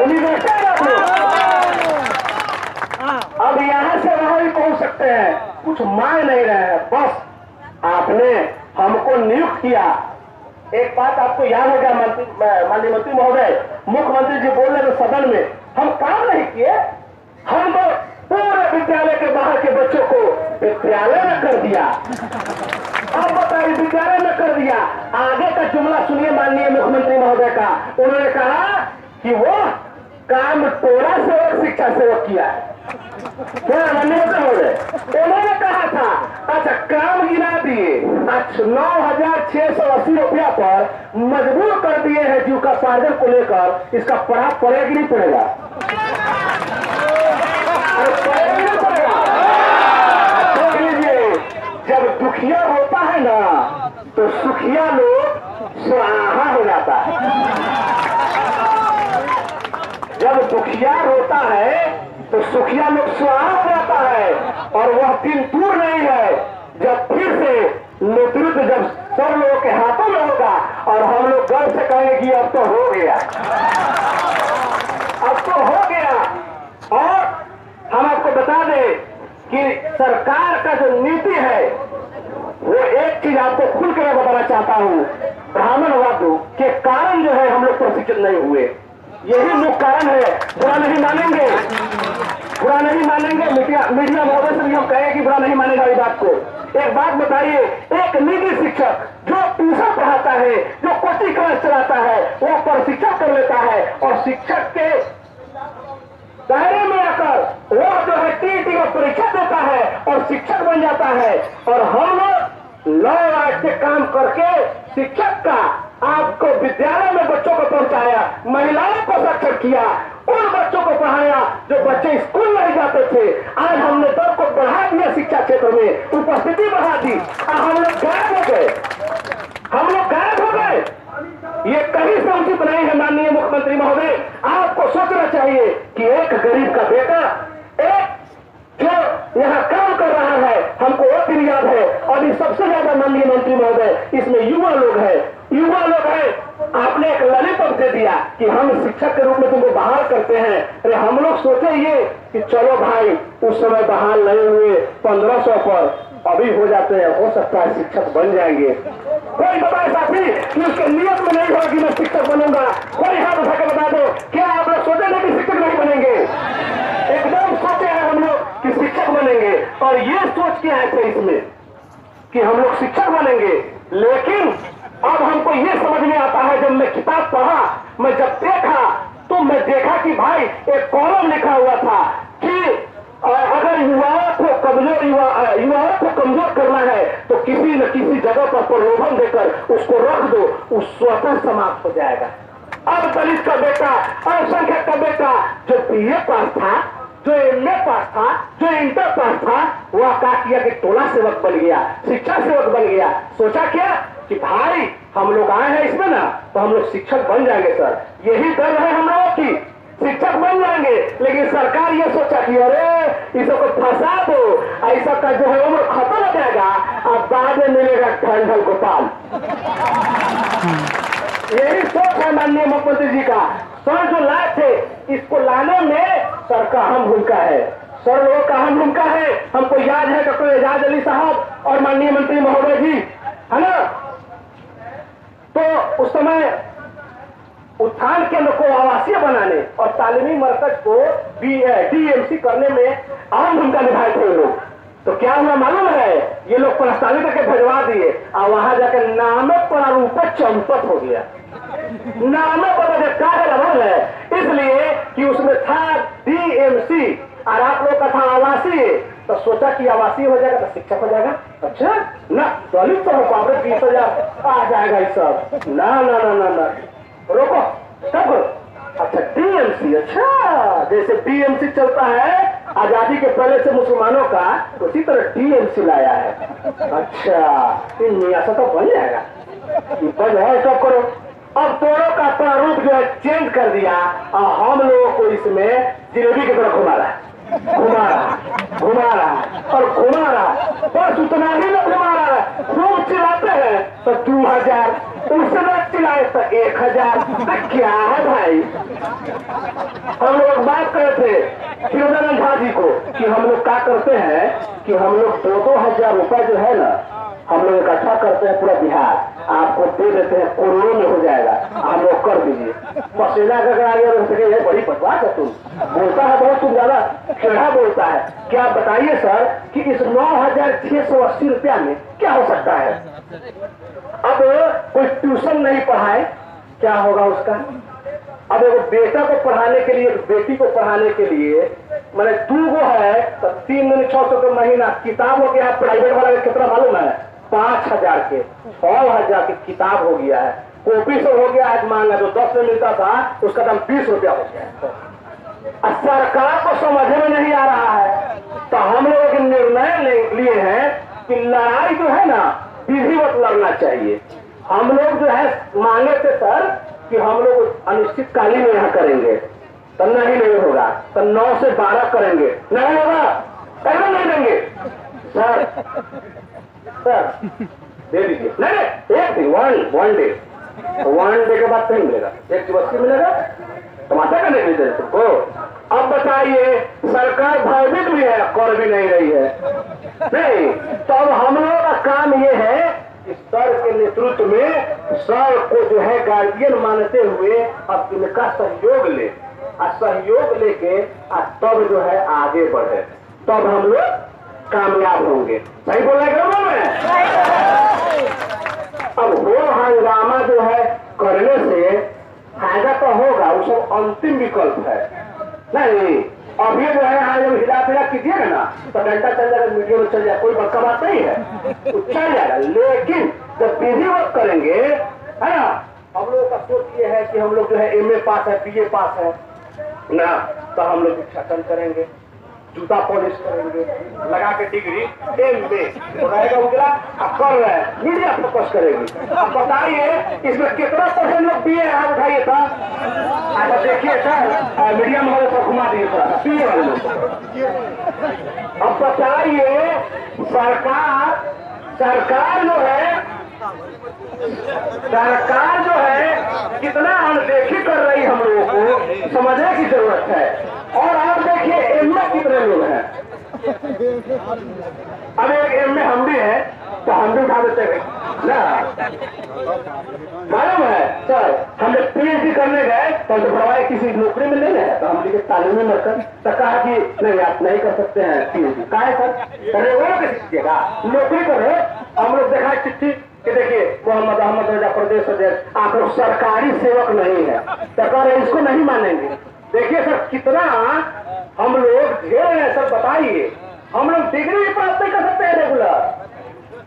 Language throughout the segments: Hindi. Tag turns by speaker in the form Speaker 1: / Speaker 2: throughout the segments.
Speaker 1: उम्मीद रखते हैं आप लोग? अब यहाँ से वहां भी पहुंच सकते हैं, कुछ मांग नहीं रहे हैं, बस आपने हमको नियुक्त किया। एक बात आपको याद हो गया माननीय मंत्री महोदय, मुख्यमंत्री जी बोल रहे थे सदन में, हम काम नहीं किए, हम तो पूरे विद्यालय के बाहर के बच्चों को विद्यालय में कर दिया। अब बताइए, विद्यालय में कर दिया। आगे का जुमला सुनिए माननीय मुख्यमंत्री महोदय का। उन्होंने कहा कि वो काम टोला सेवक शिक्षा सेवक किया है। क्या माननीय महोदय उन्होंने कहा था? अच्छा, काम गिना दिए, 9,680 रुपया पर मजबूर कर दिए हैं जीविकोपार्जन को लेकर। इसका प्रभाव पड़ेगा कि नहीं पड़ेगा? पड़ेगा नहीं पड़ेगा? देख लीजिए, जब दुखिया होता है ना तो सुखिया लोग सुराहा हो जाता है। जब दुखिया होता है तो सुखिया लोग सुराहा हो जाता है। और वह दिन दूर नहीं है जब फिर से नेतृत्व जब सब लोगों के हाथों में होगा और हम लोग गर्व से कहेंगे कि अब तो हो गया, अब तो हो गया। और हम आपको बता दें कि सरकार का जो नीति है वो एक चीज आपको खुल कर बताना चाहता हूँ, ब्राह्मणवाद के कारण जो है हम लोग प्रशिक्षित नहीं हुए। यही मुख्य कारण है। बुरा नहीं मानेंगे, बुरा नहीं मानेंगे। मीडिया महोदय से भी हम कहें कि बुरा नहीं मानेगा इस बात को। एक बात बताइए, एक निजी शिक्षक जो ट्यूशन पढ़ाता है, जो कोचिंग क्लास चलाता है, वो प्रशिक्षण कर लेता है और शिक्षक के दायरे में आकर वो जो है टीटी का परीक्षा देता है और शिक्षक बन जाता है। और हम लोग लॉ से काम करके शिक्षक का आपको विद्यालय में बच्चों को पहुंचाया, महिलाओं को सक्षम किया, उन बच्चों को पढ़ाया जो बच्चे स्कूल नहीं जाते थे। आज हमने दर को बढ़ा दिया, शिक्षा क्षेत्र में उपस्थिति बढ़ा दी और हम लोग गायब हो गए, हम लोग गायब हो गए। ये कहीं से उचित नहीं है माननीय मुख्यमंत्री महोदय। आपको सोचना चाहिए कि एक गरीब का बेटा, एक जो यहाँ काम कर रहा है, हमको वो दिन याद है। और ये सबसे ज्यादा माननीय मंत्री महोदय इसमें युवा लोग हैं, युवा लोग हैं। आपने एक लॉलीपॉप दे दिया कि हम शिक्षक के रूप में तुमको बहाल करते हैं। अरे हम लोग सोचे ये कि चलो भाई, उस समय बहाल नहीं हुए 1500 पर, अभी हो जाते हैं, हो सकता है शिक्षक बन जाएंगे। कोई बताए साथी कि उसके नियत में नहीं होगा कि मैं शिक्षक बनूंगा? कोई हाथ उठा के बता दो, क्या आप लोग सोचे नहीं कि शिक्षक नहीं बनेंगे? एकदम सोचे हैं हम लोग कि शिक्षक बनेंगे और ये सोच के आए थे इसमें कि हम लोग शिक्षक बनेंगे। लेकिन अब हमको ये समझ में आता है, जब मैं किताब पढ़ा, मैं जब देखा तो मैं देखा कि भाई एक कॉलम लिखा हुआ था कि अगर युवाओं को कमजोर करना है तो किसी न किसी जगह पर प्रलोभन देकर उसको रख दो, उस स्वतः समाप्त हो जाएगा। अब दलित का बेटा, अल्पसंख्यक का बेटा जो BA पास था, जो MA पास था, जो इंटर पास था, वह क्या किया कि टोला सेवक बन गया, शिक्षा सेवक बन गया। सोचा क्या कि भाई हम लोग आए हैं इसमें ना तो हम लोग शिक्षक बन जाएंगे सर, यही डर है हम लोगों की, शिक्षक बन जाएंगे। लेकिन सरकार ये सोचा कि अरे इसको फंसा दो, ऐसा का जो है उम्र खत्म हो जाएगा, अब बाद में मिलेगा ठंडल गोपाल। यही सोच है माननीय मुख्यमंत्री जी का। सर जो लाए थे, इसको लाने में सर का अहम भूमिका है, सर लोगों का अहम भूमिका है। हमको याद है डॉक्टर एजाज अली साहब और माननीय मंत्री महोदय जी, है ना, तो उस समय उत्थान केंद्र को आवासीय बनाने और तालीमी मरकज को DMC करने में अहम भूमिका निभाए थे लोग। तो क्या हुआ मालूम है, ये लोग प्रस्तावित करके भिजवा दिए और वहां जाकर नामे प्रारूप चंपत हो गया। नामे पर क्या है, इसलिए कि उसमें था DMC और आप लोग का था आवासीय। तो सोचा कि आवासीय हो जाएगा तो शिक्षक हो जाएगा। अच्छा ना, दलित तो 20,000 आ जाएगा ये सब। ना ना ना ना ना, रोको सब। अच्छा DMC, अच्छा जैसे DMC चलता है आजादी के पहले से मुसलमानों का, उसी तरह DMC लाया है। अच्छा इन मियाँ तो बन जाएगा, बन जाए सब करो। अब दोनों का प्रारूप जो है चेंज कर दिया और हम लोगों को इसमें जिलेबी की तरह घुमा रहा है। घुमा रहा और घुमा रहा, बस उतना ही लोग घुमा रहा है। खूब चिल्लाते हैं तो 2000, उससे न चिल्लाए तो 1000। क्या है भाई? हम लोग बात कर रहे थे शिवदानंद झा जी को कि हम लोग क्या करते हैं कि हम लोग 2-2 हजार रुपए जो है ना, हम लोग इकट्ठा करते हैं पूरा बिहार, आपको दे देते हैं, करोड़ों में हो जाएगा, आप लोग कर दीजिए। पसीना का आ गया, ये बड़ी बकवास है, तुम बोलता है बहुत, तुम ज्यादा टेढ़ा बोलता है। क्या बताइए सर कि इस 9680 रुपया में क्या हो सकता है? अब कोई ट्यूशन नहीं पढ़ाए, क्या होगा उसका? अब एक बेटा को पढ़ाने के लिए, बेटी को पढ़ाने के लिए मैंने 2 है तो 3 दिन 600 का महीना। किताब हो गया प्राइवेट वाला कितना मालूम है? 5000 के 6000 की किताब हो गया है। कॉपी से हो गया है मांगा, जो 10 में मिलता था उसका दाम 20 रुपया हो गया। सरकार को समझ में नहीं आ रहा है, तो हम लोग निर्णय लिए हैं कि लड़ाई जो है ना विधिवत लड़ना चाहिए। हम लोग जो है मांगे थे सर कि हम लोग अनिश्चितकालीन में यहाँ करेंगे, तो नहीं होगा, तो 9 से 12 करेंगे, नहीं होगा, एकदम नहीं देंगे सर। दे दीजिए, नहीं एक दिन, वन डे के बाद नहीं मिलेगा, 1 दिवस मिलेगा, टमाटर का नहीं मिलेगा तुमको। अब बताइए, सरकार भयभीत भी है, कर भी नहीं रही है, नहीं। तो अब हम लोगों का काम ये है कि सर के नेतृत्व में सर को जो है गार्जियन मानते हुए अब इनका सहयोग ले, और सहयोग लेके तब जो है आगे बढ़े, तब हम लोग कामयाब होंगे। सही बोल रहे हैं? अब वो हंगामा जो है करने से फायदा तो होगा, वो सब अंतिम विकल्प है। नहीं अभी जो है आज जब हिला कीजिएगा ना तो डंडा चल जाएगा, मीडिया में चल जाएगा, कोई बड़का बात नहीं है, चल जाएगा। लेकिन जब विधिवत करेंगे, है ना, हम लोगों का सोच ये है कि हम लोग जो है MA पास है, BA पास है ना, तो हम लोग भिक्षाटन करेंगे, जूता पॉलिश करेंगे, लगा के डिग्री MA रहेगा उजला, अब कर रहे हैं, मीडिया फोकस करेगी। अब बताइए इसमें कितना % लोग BA है, उठाइए था, अब देखिए सर मीडिया में तो घुमा दिए थोड़ा BA वाले लोग। अब बताइए सरकार जो है कितना अनदेखी कर रही, हम लोगों को समझने की जरूरत है। और आप देखिए MA कितने लोग हैं, अब एक MA हम भी है तो हम भी उठा देते हैं ना, मालूम है सर। हम जब PhD करने गए तो भरवाए किसी नौकरी में नहीं है, तो हम लिखे तालीम में मरकर, तो कहा कि नहीं आप नहीं कर सकते हैं PhD। कहा है सर रेगुलर कैसे कीजिएगा, नौकरी करो। हम लोग देखा चिट्ठी कि देखिए मोहम्मद अहमद रजा प्रदेश अध्यक्ष, आप लोग सरकारी सेवक नहीं है, तो कह रहे इसको नहीं मानेंगे। देखिए सर कितना हम लोग झेल रहे सर, बताइए हम लोग डिग्री भी प्राप्त नहीं कर सकते हैं रेगुलर,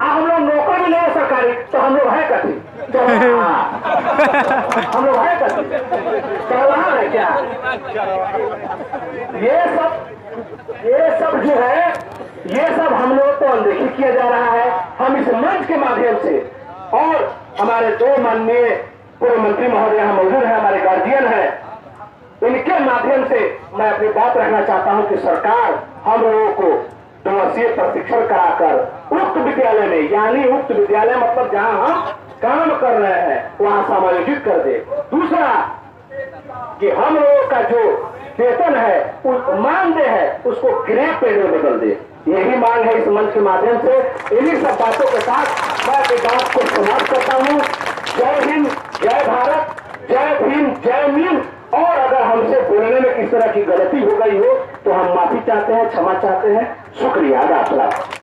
Speaker 1: हम लोग नौकर भी नहीं है सरकारी, तो हम लोग है कथी? हम लोग है कथी? चल रहा है क्या? ये सब जो है, ये सब हम लोग को अनदेखी किया जा रहा है। हम इस मंच के माध्यम से, और हमारे 2 माननीय पूर्व मंत्री महोदय यहाँ मौजूद है, हमारे गार्जियन है, इनके माध्यम से मैं अपनी बात रखना चाहता हूं कि सरकार हम लोगों को 2 वर्षीय प्रशिक्षण कराकर उक्त विद्यालय में, यानी उक्त विद्यालय मतलब जहां हम काम कर रहे हैं वहां समायोजित कर दे। दूसरा कि हम लोगों का जो वेतन है, उस मानदेय है, उसको ग्रे पे में बदल दे। यही मांग है इस मंच के माध्यम से। इन्हीं सब बातों के साथ मैं अपनी बात को समाप्त करता हूँ। जय हिंद, जय भारत, जय भीम, जय मीम। और अगर हमसे बोलने में किस तरह की गलती हो गई हो तो हम माफी चाहते हैं, क्षमा चाहते हैं। शुक्रिया, आदाब।